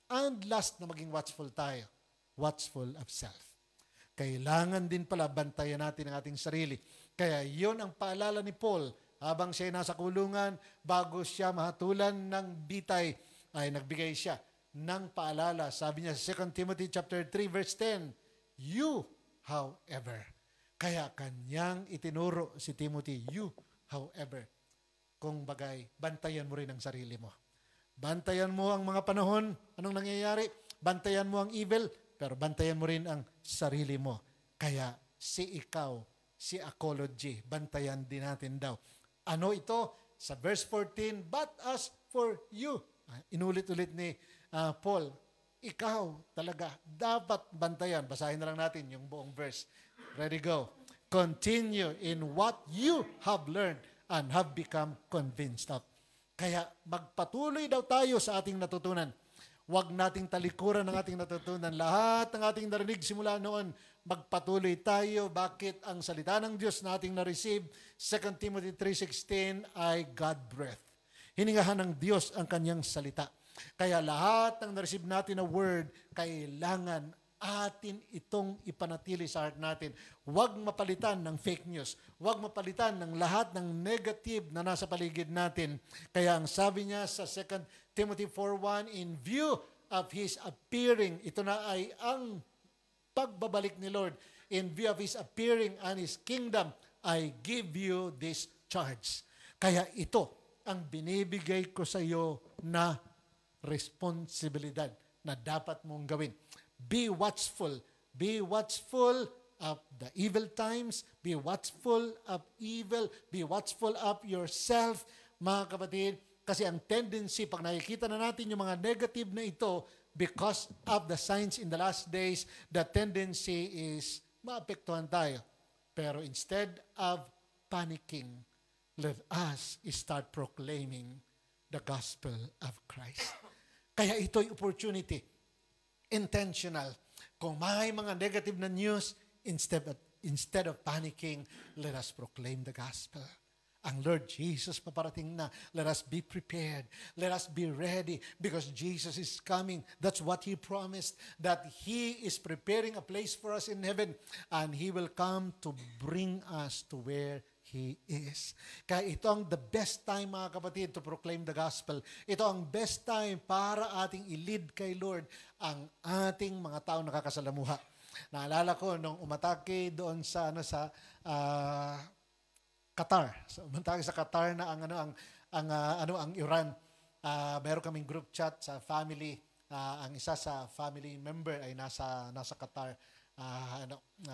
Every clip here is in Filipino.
And last na maging watchful tayo, watchful of self. Kailangan din pala bantayan natin ang ating sarili. Kaya yon ang paalala ni Paul habang siya nasa kulungan, bago siya mahatulan ng bitay, ay nagbigay siya ng paalala. Sabi niya sa 2 Timothy chapter 3 verse 10, you, however. Kaya kanyang itinuro si Timothy, you, however. Kung bagay, bantayan mo rin ang sarili mo. Bantayan mo ang mga panahon, anong nangyayari? Bantayan mo ang evil, pero bantayan mo rin ang sarili mo. Kaya si ikaw, si Apology, bantayan din natin daw. Ano ito? Sa verse 14, but as for you, inulit-ulit ni Paul, ikaw talaga dapat bantayan. Basahin na lang natin yung buong verse. Ready, go. Continue in what you have learned and have become convinced of. Kaya magpatuloy daw tayo sa ating natutunan. Huwag nating talikuran ang ating natutunan. Lahat ng ating narinig simula noon, magpatuloy tayo. Bakit? Ang salita ng Diyos na ating na-receive, 2 Timothy 3:16, ay God-breath. Hiningahan ng Diyos ang kanyang salita. Kaya lahat ng na-receive natin na word, kailangan atin itong ipanatili sa heart natin. Huwag mapalitan ng fake news. Huwag mapalitan ng lahat ng negative na nasa paligid natin. Kaya ang sabi niya sa 2 Timothy 4:1, in view of His appearing, ito na ay ang pagbabalik ni Lord. In view of His appearing and His kingdom, I give you this charge. Kaya ito ang binibigay ko sa iyo na responsibilidad na dapat mong gawin. Be watchful. Be watchful of the evil times. Be watchful of evil. Be watchful of yourself, mga kapatid. Kasi ang tendency, pag nakikita na natin yung mga negative na ito, because of the signs in the last days, the tendency is maapektuhan tayo. Pero instead of panicking, let us start proclaiming the gospel of Christ. Kaya ito'y opportunity. Intentional. Kung may mga negative na news, instead of panicking, let us proclaim the gospel. Ang Lord Jesus paparating na. Let us be prepared. Let us be ready because Jesus is coming. That's what He promised, that He is preparing a place for us in heaven and He will come to bring us to where He is. Kaya ito ang the best time, mga kapatid, to proclaim the gospel. Ito ang best time para ating i-lead kay Lord ang ating mga tao nakakasalamuha. Naalala ko nung umatake doon sa Qatar. So, umatake sa Qatar na ang Iran. Meron kaming group chat sa family. Ang isa sa family member ay nasa Qatar.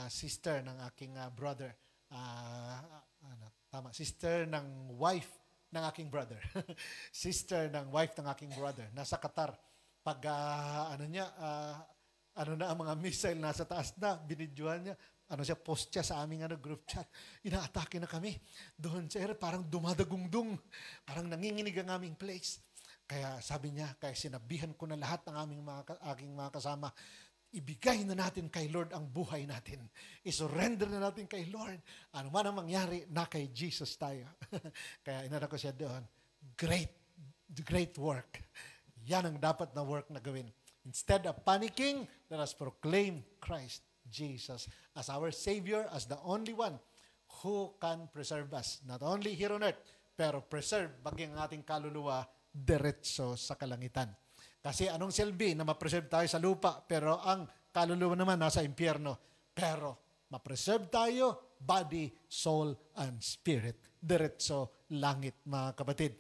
Sister ng aking brother. Sister ng wife ng aking brother. Sister ng wife ng aking brother. Nasa Qatar. Pag na ang mga missile nasa taas na, binidyohan niya, post siya sa aming group chat. Inaatake na kami. Doon sa parang dumadagungdung. Parang nanginginig ang aming place. Kaya sabi niya, kaya sinabihan ko na lahat ng aking mga kasama, ibigay na natin kay Lord ang buhay natin. I-surrender na natin kay Lord. Ano man ang mangyari, na kay Jesus tayo. Kaya inana ko siya doon, great work. Yan ang dapat na work na gawin. Instead of panicking, let us proclaim Christ Jesus as our Savior, as the only one who can preserve us. Not only here on earth, pero preserve baging ang ating kaluluwa diretso sa kalangitan. Kasi anong silbi na ma-preserve tayo sa lupa, pero ang kaluluwa naman nasa impyerno. Pero ma-preserve tayo, body, soul, and spirit. Diretso langit, mga kapatid.